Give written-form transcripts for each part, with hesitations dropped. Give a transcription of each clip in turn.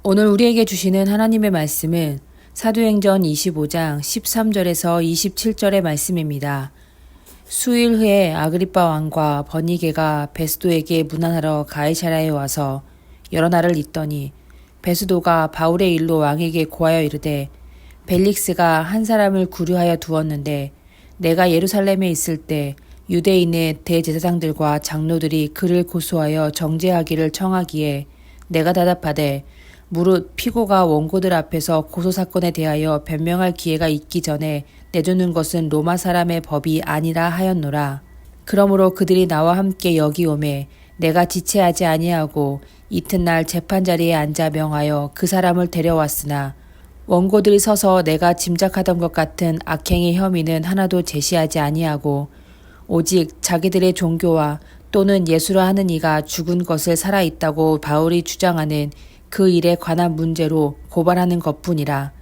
오늘 우리에게 주시는 하나님의 말씀은 사도행전 25장 13절에서 27절의 말씀입니다. 수일 후에 아그리빠 왕과 버니게가 베스도에게 문안하러 가이사랴에 와서 여러 날을 있더니 베스도가 바울의 일로 왕에게 고하여 이르되 벨릭스가 한 사람을 구류하여 두었는데 내가 예루살렘에 있을 때 유대인의 대제사장들과 장로들이 그를 고소하여 정죄하기를 청하기에 내가 대답하되 무릇 피고가 원고들 앞에서 고소사건에 대하여 변명할 기회가 있기 전에 내주는 것은 로마 사람의 법이 아니라 하였노라. 그러므로 그들이 나와 함께 여기 오매 내가 지체하지 아니하고 이튿날 재판자리에 앉아 명하여 그 사람을 데려왔으나 원고들이 서서 내가 짐작하던 것 같은 악행의 혐의는 하나도 제시하지 아니하고 오직 자기들의 종교와 또는 예수라 하는 이가 죽은 것을 살아있다고 바울이 주장하는 그 일에 관한 문제로 고발하는 것뿐이라.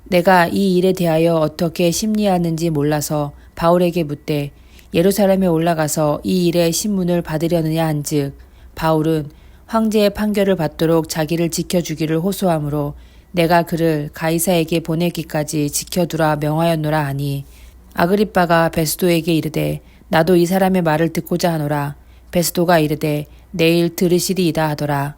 내가 이 일에 대하여 어떻게 심리하는지 몰라서 바울에게 묻되 예루살렘에 올라가서 이 일의 신문을 받으려느냐 한즉 바울은 황제의 판결을 받도록 자기를 지켜주기를 호소하므로 내가 그를 가이사에게 보내기까지 지켜두라 명하였노라 하니 아그리빠가 베스도에게 이르되 나도 이 사람의 말을 듣고자 하노라. 베스도가 이르되 내일 들으시리이다 하더라.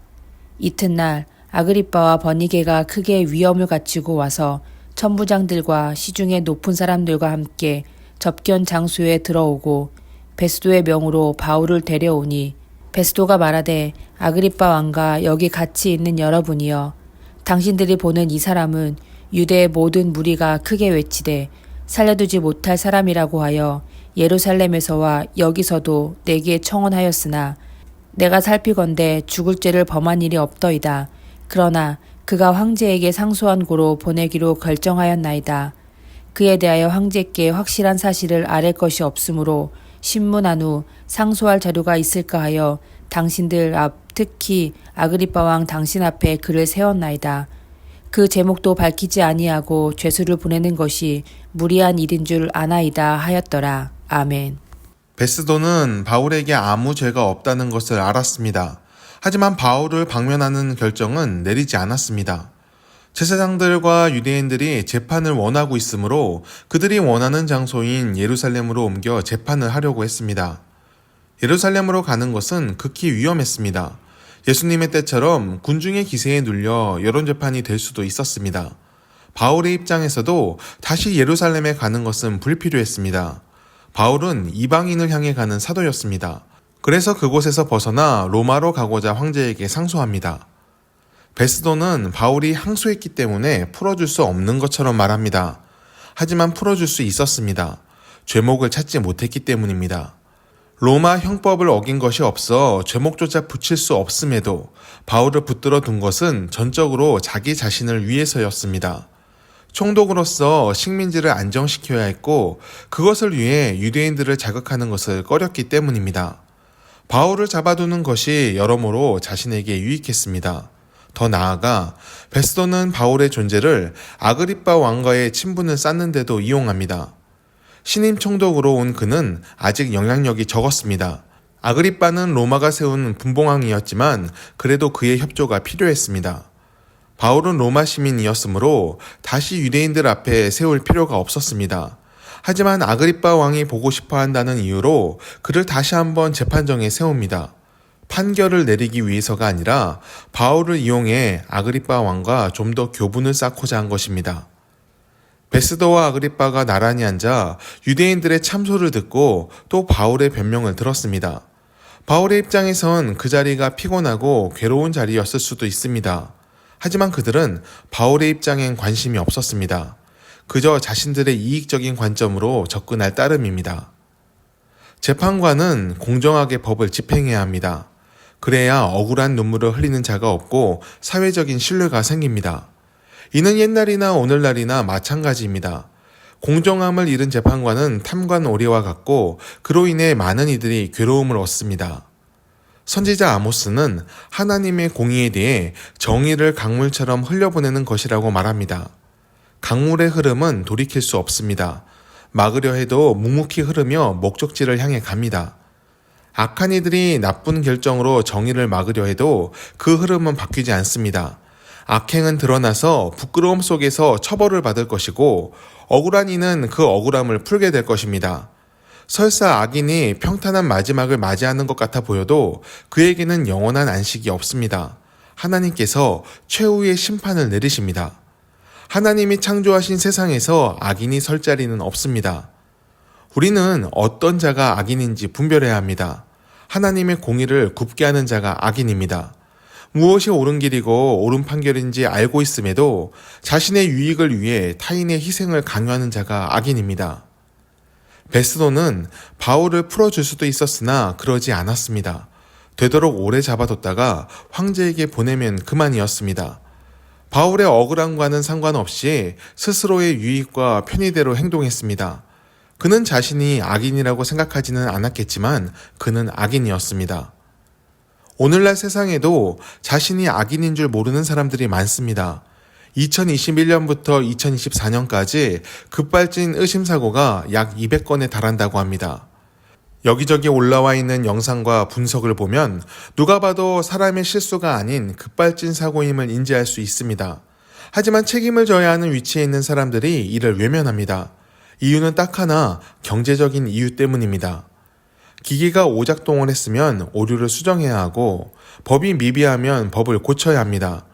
이튿날 아그리빠와 버니게가 크게 위험을 갖추고 와서 천부장들과 시중의 높은 사람들과 함께 접견 장소에 들어오고 베스도의 명으로 바울을 데려오니 베스도가 말하되 아그리빠 왕과 여기 같이 있는 여러분이여 당신들이 보는 이 사람은 유대의 모든 무리가 크게 외치되 살려두지 못할 사람이라고 하여 예루살렘에서와 여기서도 내게 청언하였으나 내가 살피건대 죽을 죄를 범한 일이 없더이다. 그러나 그가 황제에게 상소한 고로 보내기로 결정하였나이다. 그에 대하여 황제께 확실한 사실을 아랠 것이 없으므로 신문한 후 상소할 자료가 있을까 하여 당신들 앞 특히 아그리빠 왕 당신 앞에 그를 세웠나이다. 그 제목도 밝히지 아니하고 죄수를 보내는 것이 무리한 일인 줄 아나이다 하였더라. 아멘. 베스도는 바울에게 아무 죄가 없다는 것을 알았습니다. 하지만 바울을 방면하는 결정은 내리지 않았습니다. 제사장들과 유대인들이 재판을 원하고 있으므로 그들이 원하는 장소인 예루살렘으로 옮겨 재판을 하려고 했습니다. 예루살렘으로 가는 것은 극히 위험했습니다. 예수님의 때처럼 군중의 기세에 눌려 여론재판이 될 수도 있었습니다. 바울의 입장에서도 다시 예루살렘에 가는 것은 불필요했습니다. 바울은 이방인을 향해 가는 사도였습니다. 그래서 그곳에서 벗어나 로마로 가고자 황제에게 상소합니다. 베스도는 바울이 항소했기 때문에 풀어줄 수 없는 것처럼 말합니다. 하지만 풀어줄 수 있었습니다. 죄목을 찾지 못했기 때문입니다. 로마 형법을 어긴 것이 없어 죄목조차 붙일 수 없음에도 바울을 붙들어 둔 것은 전적으로 자기 자신을 위해서였습니다. 총독으로서 식민지를 안정시켜야 했고 그것을 위해 유대인들을 자극하는 것을 꺼렸기 때문입니다. 바울을 잡아두는 것이 여러모로 자신에게 유익했습니다. 더 나아가 베스도는 바울의 존재를 아그리빠 왕과의 친분을 쌓는 데도 이용합니다. 신임 총독으로 온 그는 아직 영향력이 적었습니다. 아그리빠는 로마가 세운 분봉왕이었지만 그래도 그의 협조가 필요했습니다. 바울은 로마 시민이었으므로 다시 유대인들 앞에 세울 필요가 없었습니다. 하지만 아그리빠 왕이 보고 싶어 한다는 이유로 그를 다시 한번 재판정에 세웁니다. 판결을 내리기 위해서가 아니라 바울을 이용해 아그리빠 왕과 좀 더 교분을 쌓고자 한 것입니다. 베스도와 아그리빠가 나란히 앉아 유대인들의 참소를 듣고 또 바울의 변명을 들었습니다. 바울의 입장에선 그 자리가 피곤하고 괴로운 자리였을 수도 있습니다. 하지만 그들은 바울의 입장엔 관심이 없었습니다. 그저 자신들의 이익적인 관점으로 접근할 따름입니다. 재판관은 공정하게 법을 집행해야 합니다. 그래야 억울한 눈물을 흘리는 자가 없고 사회적인 신뢰가 생깁니다. 이는 옛날이나 오늘날이나 마찬가지입니다. 공정함을 잃은 재판관은 탐관오리와 같고 그로 인해 많은 이들이 괴로움을 얻습니다. 선지자 아모스는 하나님의 공의에 대해 정의를 강물처럼 흘려보내는 것이라고 말합니다. 강물의 흐름은 돌이킬 수 없습니다. 막으려 해도 묵묵히 흐르며 목적지를 향해 갑니다. 악한 이들이 나쁜 결정으로 정의를 막으려 해도 그 흐름은 바뀌지 않습니다. 악행은 드러나서 부끄러움 속에서 처벌을 받을 것이고 억울한 이는 그 억울함을 풀게 될 것입니다. 설사 악인이 평탄한 마지막을 맞이하는 것 같아 보여도 그에게는 영원한 안식이 없습니다. 하나님께서 최후의 심판을 내리십니다. 하나님이 창조하신 세상에서 악인이 설 자리는 없습니다. 우리는 어떤 자가 악인인지 분별해야 합니다. 하나님의 공의를 굽게 하는 자가 악인입니다. 무엇이 옳은 길이고 옳은 판결인지 알고 있음에도 자신의 유익을 위해 타인의 희생을 강요하는 자가 악인입니다. 베스도는 바울을 풀어줄 수도 있었으나 그러지 않았습니다. 되도록 오래 잡아뒀다가 황제에게 보내면 그만이었습니다. 바울의 억울함과는 상관없이 스스로의 유익과 편의대로 행동했습니다. 그는 자신이 악인이라고 생각하지는 않았겠지만 그는 악인이었습니다. 오늘날 세상에도 자신이 악인인 줄 모르는 사람들이 많습니다. 2021년부터 2024년까지 급발진 의심사고가 약 200건에 달한다고 합니다. 여기저기 올라와 있는 영상과 분석을 보면 누가 봐도 사람의 실수가 아닌 급발진 사고임을 인지할 수 있습니다. 하지만 책임을 져야 하는 위치에 있는 사람들이 이를 외면합니다. 이유는 딱 하나, 경제적인 이유 때문입니다. 기계가 오작동을 했으면 오류를 수정해야 하고 법이 미비하면 법을 고쳐야 합니다.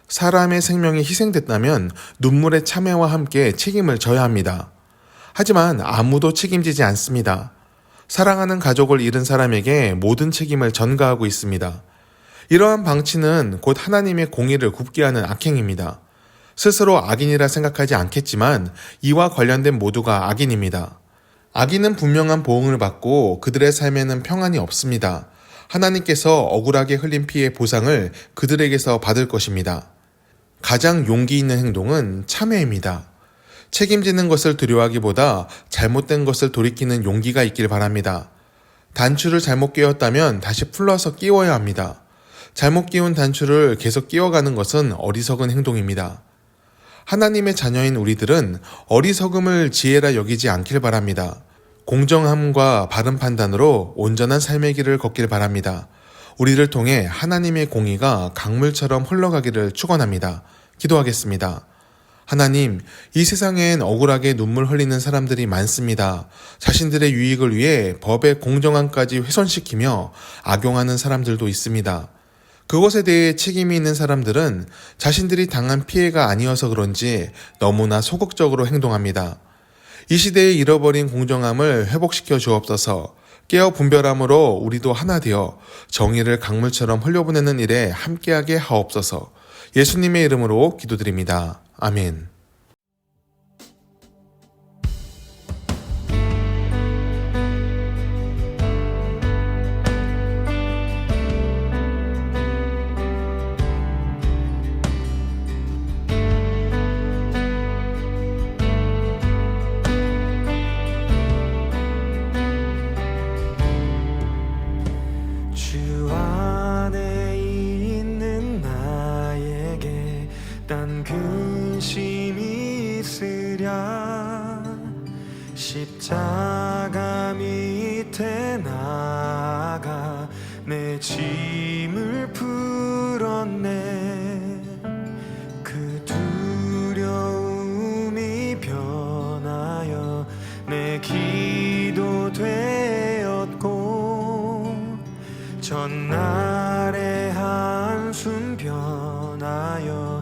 사람의 생명이 희생됐다면 눈물의 참회와 함께 책임을 져야 합니다. 하지만 아무도 책임지지 않습니다. 사랑하는 가족을 잃은 사람에게 모든 책임을 전가하고 있습니다. 이러한 방치는 곧 하나님의 공의를 굽게 하는 악행입니다. 스스로 악인이라 생각하지 않겠지만 이와 관련된 모두가 악인입니다. 악인은 분명한 보응을 받고 그들의 삶에는 평안이 없습니다. 하나님께서 억울하게 흘린 피의 보상을 그들에게서 받을 것입니다. 가장 용기 있는 행동은 참회입니다. 책임지는 것을 두려워하기보다 잘못된 것을 돌이키는 용기가 있길 바랍니다. 단추를 잘못 끼웠다면 다시 풀러서 끼워야 합니다. 잘못 끼운 단추를 계속 끼워가는 것은 어리석은 행동입니다. 하나님의 자녀인 우리들은 어리석음을 지혜라 여기지 않길 바랍니다. 공정함과 바른 판단으로 온전한 삶의 길을 걷길 바랍니다. 우리를 통해 하나님의 공의가 강물처럼 흘러가기를 축원합니다. 기도하겠습니다. 하나님, 이 세상엔 억울하게 눈물 흘리는 사람들이 많습니다. 자신들의 유익을 위해 법의 공정함까지 훼손시키며 악용하는 사람들도 있습니다. 그것에 대해 책임이 있는 사람들은 자신들이 당한 피해가 아니어서 그런지 너무나 소극적으로 행동합니다. 이 시대에 잃어버린 공정함을 회복시켜 주옵소서. 깨어 분별함으로 우리도 하나 되어 정의를 강물처럼 흘려보내는 일에 함께하게 하옵소서. 예수님의 이름으로 기도드립니다. 아멘. 주 안에 있는 나에게 딴 근심이 있으랴. 십자가 밑에 나가 내 짐을 풀었네. 그 두려움이 변하여 내 기도 되었고 전날의 한숨 변하여